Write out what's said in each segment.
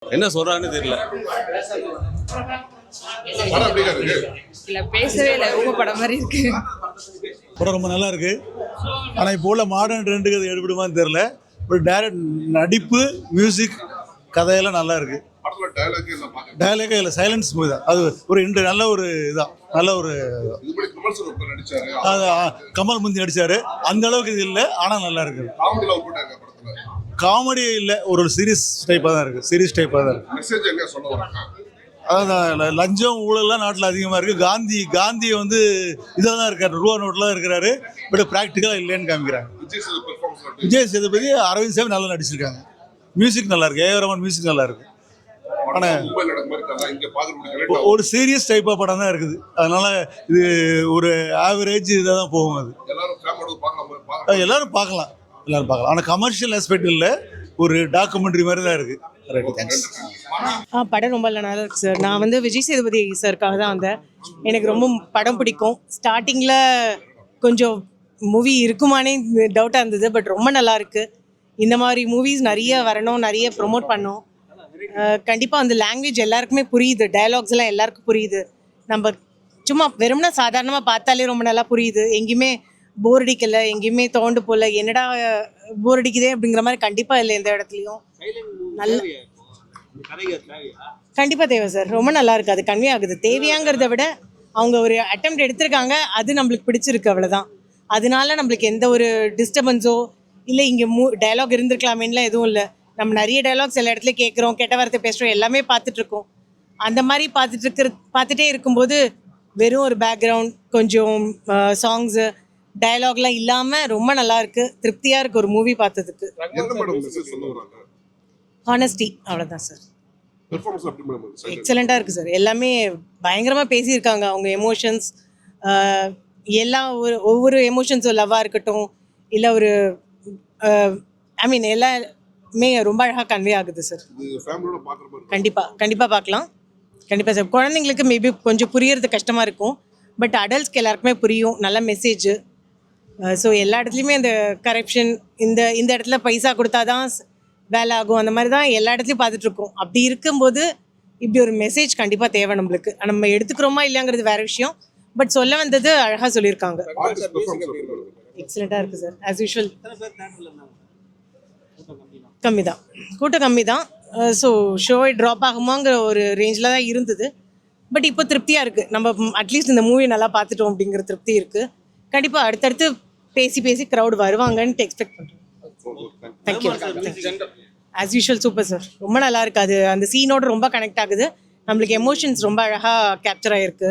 என்ன சொல்றான்னு தெரியல. இல்ல பேசவே இல்லை, ரொம்ப படம் மாதிரி இருக்கு. படம் ரொம்ப நல்லா இருக்கு. ஆனால் இப்போ உள்ள மாடர்ன் ட்ரெண்டுக்கு அது எடுபடுமான்னு தெரியல. ஒரு டைரக்ட் நடிப்பு, மியூசிக், கதையெல்லாம் நல்லா இருக்கு. டயலாகே இல்லை, சைலன்ஸ் மூவி தான். அது ஒரு நல்ல ஒரு இதான், நல்ல ஒரு கமல் முந்தி நடிச்சாரு. அந்த அளவுக்கு இது இல்லை, ஆனால் நல்லா இருக்கு. காமெடி இல்லை, ஒரு சீரியஸ் டைப்பாக தான் இருக்கு. சீரியஸ் டைப்பாக தான் இருக்கு. அதான் லஞ்சம் ஊழல்லாம் நாட்டில் அதிகமாக இருக்குது. காந்தியை வந்து இதில் தான் இருக்காரு, ரூபா நோட்டில் தான் இருக்கிறாரு. பட் ப்ராக்டிக்கலாக இல்லைன்னு காமிக்கிறாங்க. விஜய் சேதுபதி, அரவிந்த் சாமி நல்லா நடிச்சிருக்காங்க. மியூசிக் நல்லா இருக்கு, ஏஆர் ரஹ்மான் மியூசிக் நல்லா இருக்கு. ஆனால் ஒரு சீரியஸ் டைப்பாக படம் தான் இருக்குது. அதனால இது ஒரு ஆவரேஜ் இதாக தான் போகும். அது எல்லாரும் பார்க்கலாம். ஆனால் கமர்ஷியல் ஆஸ்பெக்ட் இல்லை, ஒரு டாக்குமெண்ட்ரி மாதிரி தான் இருக்குது. படம் ரொம்ப நல்லா இருக்கு சார். நான் வந்து விஜய் சேதுபதி சாருக்காக தான் வந்தேன். எனக்கு ரொம்ப படம் பிடிக்கும். ஸ்டார்டிங்கில் கொஞ்சம் மூவி இருக்குமானே டவுட்டாக இருந்தது, பட் ரொம்ப நல்லா இருக்கு. இந்த மாதிரி மூவிஸ் நிறைய வரணும், நிறைய ப்ரொமோட் பண்ணோம். கண்டிப்பாக அந்த லாங்குவேஜ் எல்லாருக்குமே புரியுது, டயலாக்ஸ் எல்லாம் எல்லாருக்கும் புரியுது. நம்ம சும்மா வெறும்னா சாதாரணமாக பார்த்தாலே ரொம்ப நல்லா புரியுது. எங்கேயுமே போர் அடிக்கல, எங்கேயுமே தோண்டு போல என்னடா போர் அடிக்குதே அப்படிங்கிற மாதிரி கண்டிப்பாக இல்லை. எந்த இடத்துலையும் நல்ல கண்டிப்பாக தேவை சார். ரொம்ப நல்லா இருக்கு. அது கன்வே ஆகுது. தேவையாங்கிறத விட அவங்க ஒரு அட்டெம்ப்ட் எடுத்திருக்காங்க, அது நம்மளுக்கு பிடிச்சிருக்கு, அவ்வளோதான். அதனால நம்மளுக்கு எந்த ஒரு டிஸ்டர்பன்ஸோ இல்லை இங்கே டயலாக் இருந்திருக்கலாமேலாம் எதுவும் இல்லை. நம்ம நிறைய டயலாக்ஸ் எல்லா இடத்துலையும் கேட்குறோம், கெட்ட வார்த்தை பேசுகிறோம், எல்லாமே பார்த்துட்ருக்கோம். அந்த மாதிரி பார்த்துட்டே இருக்கும்போது வெறும் ஒரு பேக்ரவுண்ட், கொஞ்சம் சாங்ஸு, டயலாக்லாம் இல்லாமல் ரொம்ப நல்லா இருக்கு. திருப்தியாக இருக்குது ஒரு மூவி பார்த்ததுக்கு. ஹானஸ்டி, அவ்வளோதான் சார். எக்ஸலண்ட்டாக இருக்குது சார். எல்லாமே பயங்கரமாக பேசியிருக்காங்க. அவங்க எமோஷன்ஸ் எல்லாம் ஒவ்வொரு எமோஷன்ஸும் லவ்வாக இருக்கட்டும், இல்லை ஒரு எல்லாமே ரொம்ப அழகாக கன்வே ஆகுது சார். கண்டிப்பாக பார்க்கலாம். கண்டிப்பாக சார். குழந்தைங்களுக்கு மேபி கொஞ்சம் புரியறது கஷ்டமாக இருக்கும், பட் அடல்ட்ஸ்க்கு எல்லாருக்குமே புரியும். நல்ல மெசேஜ். ஸோ எல்லா இடத்துலையுமே இந்த கரப்ஷன், இந்த இடத்துல பைசா கொடுத்தா தான் வேலை ஆகும், அந்த மாதிரி தான் எல்லா இடத்துலையும் பார்த்துட்ருக்கோம். அப்படி இருக்கும்போது இப்படி ஒரு மெசேஜ் கண்டிப்பாக தேவை நம்மளுக்கு. நம்ம எடுத்துக்கிறோமா இல்லையாங்கிறது வேறு விஷயம், பட் சொல்ல வந்தது அழகாக சொல்லியிருக்காங்க. எக்ஸலண்ட்டாக இருக்குது சார். ஆஸ் யூஷுவல் கூட்டம் கம்மி தான். ஸோ ஷோவை ட்ராப் ஆகுமாங்கிற ஒரு ரேஞ்சில் தான் இருந்தது. பட் இப்போ திருப்தியாக இருக்குது. நம்ம அட்லீஸ்ட் இந்த மூவி நல்லா பார்த்துட்டோம் அப்படிங்கிற திருப்தி இருக்குது. கண்டிப்பாக அடுத்தடுத்து பேசி க்ரௌட் வருவாங்கன்ட்டு எக்ஸ்பெக்ட் பண்ணுறேன். Thank you. As usual super sir. ரொம்ப நல்லா இருக்குது. அது அந்த சீனோட ரொம்ப கனெக்ட் ஆகுது. நம்மளுக்கு எமோஷன்ஸ் ரொம்ப அழகாக கேப்சர் ஆகிருக்கு.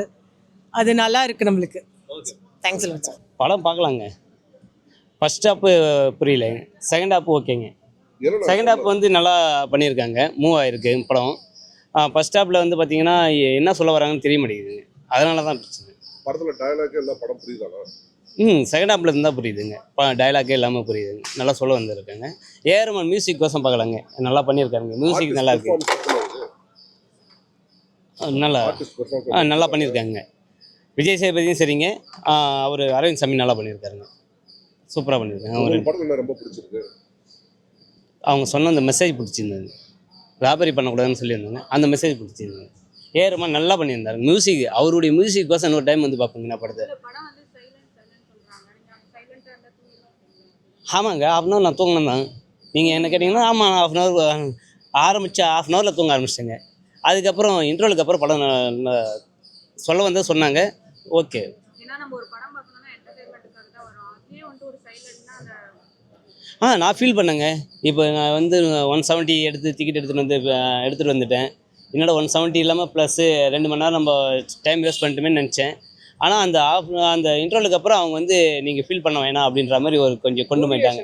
அது நல்லா இருக்குது நம்மளுக்கு. தேங்க்ஸ் எல்லாம் சார். படம் பார்க்கலாங்க. ஃபர்ஸ்ட் ஹாப்பு புரியல, செகண்ட் ஹாப்பு ஓகேங்க. செகண்ட் ஹாப் வந்து நல்லா பண்ணியிருக்காங்க, மூவ் ஆகிருக்கு படம். ஃபர்ஸ்ட் ஹாப்பில் வந்து பார்த்தீங்கன்னா என்ன சொல்ல வராங்கன்னு தெரிய மாட்டேங்குது. அதனால தான் பிரச்சனை. படத்தில் டயலாக் எல்லாம் படம் புரியுதாங்க? செகண்ட் ஹாப்பில் இருந்தால் புரியுதுங்க. டயலாக்கே எல்லாமே புரியுதுங்க. நல்லா சொல்ல வந்திருக்காங்க. ஏஆர் ரஹ்மான் மியூசிக் கோசம் பார்க்கலாங்க. நல்லா பண்ணியிருக்காருங்க. மியூசிக் நல்லா இருக்கு. நல்லா பண்ணியிருக்காங்க. விஜய் சேதுபதியும் சரிங்க, அவர் அரவிந்த் சாமி நல்லா பண்ணியிருக்காருங்க. சூப்பராக பண்ணியிருக்காங்க. ரொம்ப பிடிச்சிருக்கு. அவங்க சொன்ன அந்த மெசேஜ் பிடிச்சிருந்தது. ராபரி பண்ணக்கூடாதுன்னு சொல்லியிருந்தாங்க, அந்த மெசேஜ் பிடிச்சிருந்தது. ஏஆர் ரஹ்மான் நல்லா பண்ணியிருந்தாரு. மியூசிக், அவருடைய மியூசிக் கோசம் இன்னொரு டைம் வந்து பார்ப்போங்க நான் படத்தை. ஆமாங்க, ஹாஃப்னவர் நான் தூங்கினேன் தான். நீங்கள் என்ன கேட்டிங்கன்னா, ஆமாம் ஹாஃப்னவர் ஆரம்பித்தா ஹாஃப்னவரில் தூங்க ஆரம்பிச்சிட்டேங்க. அதுக்கப்புறம் இன்ட்ரோலுக்கு அப்புறம் படம் சொல்ல வந்து சொன்னாங்க. ஓகே, நான் ஃபீல் பண்ணேங்க. இப்போ நான் வந்து 170 டிக்கெட் எடுத்துகிட்டு வந்துட்டேன். என்னோட 170 இல்லாமல் ப்ளஸ்ஸு 2 மணி நேரம் நம்ம டைம் வேஸ்ட் பண்ணிட்டுமே நினச்சேன். ஆனால் அந்த இன்ட்ரோலுக்கு அப்புறம் அவங்க வந்து நீங்கள் ஃபீல் பண்ண வேணாம் அப்படின்ற மாதிரி ஒரு கொஞ்சம் கொண்டு போயிட்டாங்க.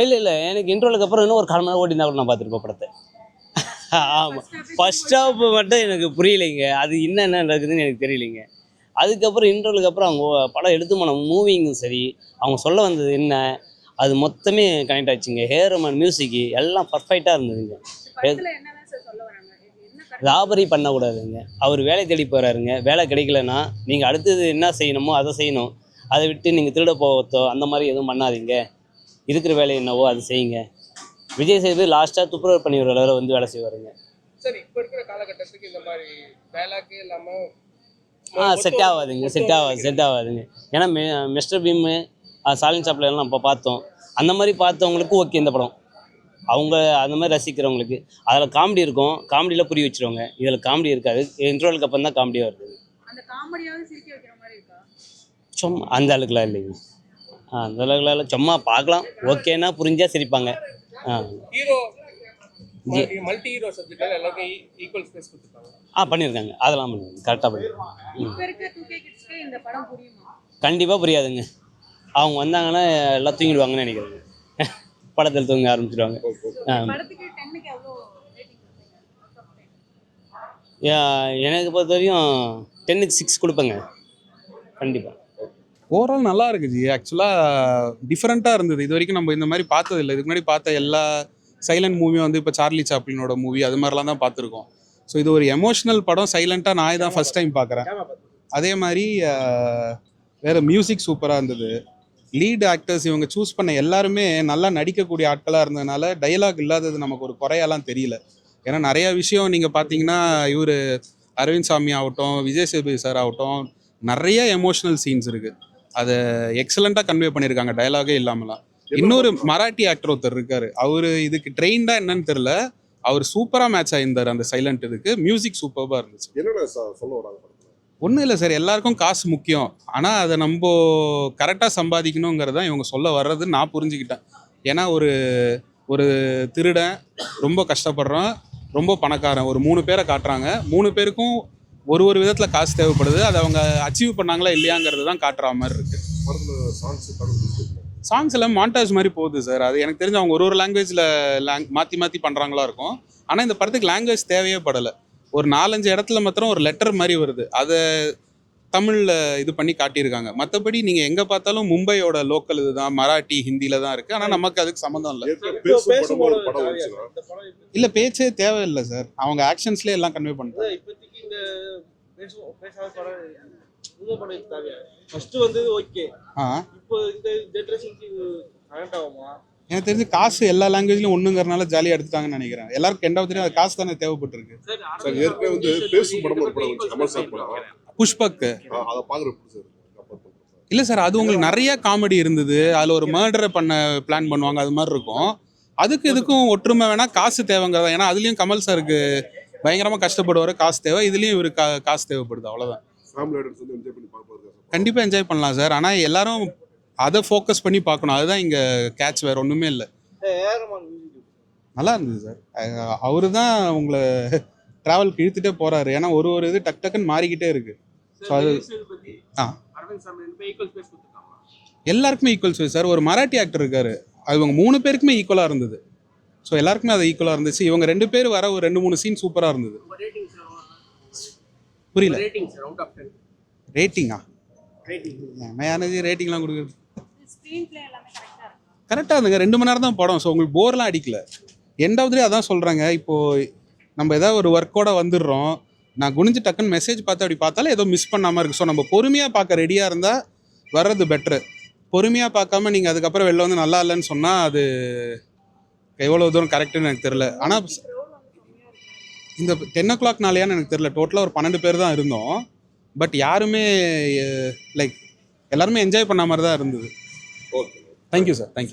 இல்லை எனக்கு இன்ட்ரோலுக்கு அப்புறம் இன்னும் ஒரு 1/4 மணி நேரம் ஓட்டினா கூட நான் பார்த்துருப்பேன் படத்தை. ஆமாம், ஃபர்ஸ்ட் ஹாப் மட்டும் எனக்கு புரியலைங்க. அது என்ன நடக்குதுன்னு எனக்கு தெரியலைங்க. அதுக்கப்புறம் இன்ட்ரோலுக்கு அப்புறம் அவங்க படம் எடுத்து போன மூவிங்கும் சரி, அவங்க சொல்ல வந்தது என்ன, அது மொத்தமே கனெக்ட் ஆச்சுங்க. ஏஆர் ரஹ்மான் மியூசிக்கு எல்லாம் பர்ஃபெக்டாக இருந்ததுங்க. ராபரி பண்ணக்கூடாதுங்க. அவர் வேலை தேடி போகிறாருங்க. வேலை கிடைக்கலன்னா நீங்கள் அடுத்தது என்ன செய்யணுமோ அதை செய்யணும். அதை விட்டு நீங்கள் திருட போகத்தோ அந்த மாதிரி எதுவும் பண்ணாதீங்க. இருக்கிற வேலை என்னவோ அது செய்யுங்க. விஜய் சேதுபதி லாஸ்ட்டாக துப்புரவு பண்ணி ஒரு அளவில் வந்து வேலை செய்வாருங்க. சார் இப்போ இருக்கிற காலகட்டத்துக்கு இந்த மாதிரி டயலாக்கே இல்லாமல் செட் ஆகாதுங்க. ஏன்னா மிஸ்டர் பீமு சாலின் சாப்பில் எல்லாம் இப்போ பார்த்தோம். அந்த மாதிரி பார்த்தவங்களுக்கு ஓகே இந்த படம். அவங்க அந்த மாதிரி ரசிக்கிறவங்களுக்கு அதில் காமெடி இருக்கும், காமெடியில் புரிய வச்சுருவாங்க. இதில் காமெடி இருக்காது. இன்ட்ரோலுக்கு அப்புறம் தான் காமெடியாக வருது. அந்த காமெடியாவது சிரிக்க வைக்கிற மாதிரி இருக்கா? சும்மா அந்த அளவுக்குலாம் இல்லைங்க. அந்த அளவுக்குலாம் இல்லை. சும்மா பார்க்கலாம், ஓகேன்னா புரிஞ்சால் சிரிப்பாங்க. ஹீரோ மல்டி ஹீரோ சப்ஜெக்டாக எல்லாருக்கும் ஈக்குவல் ஸ்பேஸ் கொடுத்துருக்காங்க. பண்ணியிருக்காங்க. அதெல்லாம் பண்ணியிருக்காங்க, கரெக்டாக பண்ணியிருக்காங்க. இப்போ இருக்க 2K கிட்ஸ்க்கு இந்த படம் புரியுமா? கண்டிப்பாக புரியாதுங்க. அவங்க வந்தாங்கன்னா எல்லாம் தூங்கிடுவாங்கன்னு நினைக்கிறேங்க. படத்தில் தூங்க ஆரம்பிச்சிடுவாங்க. படத்துக்கு 10க்கு எவ்வளோ ரேட்டிங் கொடுப்பீங்க? எனக்கு பொறுத்த வரையும் 10க்கு 6 கொடுப்பேங்க கண்டிப்பாக. ஓவரால் நல்லா இருக்கு ஜி. ஆக்சுவலாக டிஃப்ரெண்ட்டாக இருந்தது. இது வரைக்கும் நம்ம இந்த மாதிரி பார்த்ததில்லை. இதுக்கு முன்னாடி பார்த்த எல்லா சைலண்ட் மூவியும் வந்து இப்போ சார்லி சாப்ளினோட மூவி அது மாதிரிலாம் தான் பார்த்துருக்கோம். ஸோ இது ஒரு எமோஷ்னல் படம். சைலண்ட்டாக நான் தான் ஃபஸ்ட் டைம் பார்க்குறேன். அதே மாதிரி வேறு மியூசிக் சூப்பராக இருந்தது. லீட் ஆக்டர்ஸ் இவங்க சூஸ் பண்ண எல்லாருமே நல்லா நடிக்கக்கூடிய ஆட்களாக இருந்ததுனால டயலாக் இல்லாதது நமக்கு ஒரு குறையெல்லாம் தெரியல. ஏன்னா நிறையா விஷயம் நீங்கள் பார்த்தீங்கன்னா இவர் அரவிந்த் சாமி ஆகட்டும், விஜய் சேதுபதி சார் ஆகட்டும், நிறைய எமோஷ்னல் சீன்ஸ் இருக்குது. அதை எக்ஸலண்ட்டாக கன்வே பண்ணியிருக்காங்க டயலாகே இல்லாமலாம். இன்னொரு மராட்டி ஆக்டர் ஒருத்தர் இருக்கார். அவர் இதுக்கு ட்ரெயின்டாக என்னன்னு தெரில, அவர் சூப்பராக மேட்ச் ஆகியிருந்தார் அந்த சைலண்ட் இதுக்கு. மியூசிக் சூப்பராக இருந்துச்சு. என்னென்ன சொல்ல வராங்க? ஒன்றும் இல்லை சார், எல்லாருக்கும் காசு முக்கியம். ஆனால் அதை நம்ம கரெக்டாக சம்பாதிக்கணுங்கிறது தான் இவங்க சொல்ல வர்றதுன்னு நான் புரிஞ்சுக்கிட்டேன். ஏன்னா ஒரு திருடன் ரொம்ப கஷ்டப்படுறான், ரொம்ப பணக்காரன், ஒரு 3 பேரை காட்டுறாங்க. 3 பேருக்கும் ஒரு விதத்தில் காசு தேவைப்படுது. அதை அவங்க அச்சீவ் பண்ணாங்களா இல்லையாங்கிறது தான் காட்டுற மாதிரி இருக்குது. சாங்ஸ் எல்லாம் மாண்டாஜ் மாதிரி போகுது சார். அது எனக்கு தெரிஞ்சு அவங்க ஒரு லாங்குவேஜில் மாற்றி பண்ணுறாங்களா இருக்கும். ஆனால் இந்த படத்துக்கு லாங்குவேஜ் தேவையே படலை. ஒரு 4-5 இடத்துல மாத்திரம் ஒரு லெட்டர் மாதிரி வருது. அதை தமிழில் இது பண்ணி காட்டியிருக்காங்க. மற்றபடி நீங்கள் எங்கே பார்த்தாலும் மும்பையோட லோக்கல் இதுதான், மராட்டி ஹிந்தியில் தான் இருக்குது. ஆனால் நமக்கு அதுக்கு சம்மந்தம் இல்லை. இல்லை, பேச்சே தேவையில்லை சார். அவங்க ஆக்ஷன்ஸ்லேயே எல்லாம் கன்வே பண்ணுறாங்க. எனக்கு தெரிஞ்சு காசு எல்லா லாங்குவேஜ்லயும் ஒண்ணுங்கிறனால ஜாலியா எடுத்துட்டாங்கன்னு நினைக்கிறேன். எல்லாருக்கும் எண்டாவது அது காசு தானே தேவைப்பட்டிருக்கு. சார் ஏற்கனவே வந்து பேசும் படம் ஒரு படம் வந்து கமல் சார் படம் புஷ்பக் அதை பாக்குறப்ப சார் இல்ல சார், அது உங்களுக்கு நிறைய காமெடி இருந்தது. அதுல ஒரு மர்டரை பண்ண பிளான் பண்ணுவாங்க, அது மாதிரி இருக்கும். அதுக்கு இதுக்கும் ஒற்றுமை வேணா, காசு தேவைங்கிறதா. ஏன்னா அதுலயும் கமல் சாருக்கு பயங்கரமா கஷ்டப்படுவாரு, காசு தேவை. இதுலயும் இவரு காசு தேவைப்படுது, அவ்வளவுதான். கண்டிப்பா என்ஜாய் பண்ணலாம் சார். ஆனா எல்லாரும் அதை ஃபோக்கஸ் பண்ணி பார்க்கணும், அதுதான் இங்கே கேட்ச், வேறு ஒன்றுமே இல்லை. நல்லா இருந்தது சார். அவரு தான் உங்களை ட்ராவலுக்கு இழுத்துட்டே போகிறாரு. ஏன்னா ஒரு இது டக்குன்னு மாறிக்கிட்டே இருக்கு. ஸோ அது எல்லாருக்குமே ஈக்குவல் ஸ்பேஸ் சார். ஒரு மராட்டி ஆக்டர் இருக்காரு, அது இவங்க 3 பேருக்குமே ஈக்குவலாக இருந்தது. ஸோ எல்லாருக்குமே அது ஈக்குவலாக இருந்துச்சு. இவங்க 2 பேர் வர ஒரு 2-3 சீன் சூப்பராக இருந்தது. புரியல, ரேட்டிங்கா? என்னையானது ரேட்டிங்லாம் கொடுக்குறது? கரெக்டாக இருந்துங்க. 2 மணி நேரம் தான் படம். ஸோ உங்களுக்கு போர்லாம் அடிக்கல. எண்டாவது அதான் சொல்கிறாங்க. இப்போது நம்ம ஏதாவது ஒரு ஒர்க்கோட வந்துடுறோம், நான் குனிஞ்சு டக்குன்னு மெசேஜ் பார்த்து அப்படி பார்த்தாலும் ஏதோ மிஸ் பண்ணாமல் இருக்குது. ஸோ நம்ம பொறுமையாக பார்க்க ரெடியாக இருந்தால் வர்றது பெட்ரு. பொறுமையாக பார்க்காம நீங்கள் அதுக்கப்புறம் வெளில வந்து நல்லா இல்லைன்னு சொன்னால் அது எவ்வளோ தூரம் கரெக்டுன்னு எனக்கு தெரில. ஆனால் இந்த 10 o'clockனாலேயான்னு எனக்கு தெரில. டோட்டலாக ஒரு 12 பேர் தான் இருந்தோம். பட் யாருமே லைக் எல்லாருமே என்ஜாய் பண்ண மாதிரி தான் இருந்தது. Thank you sir, thank you.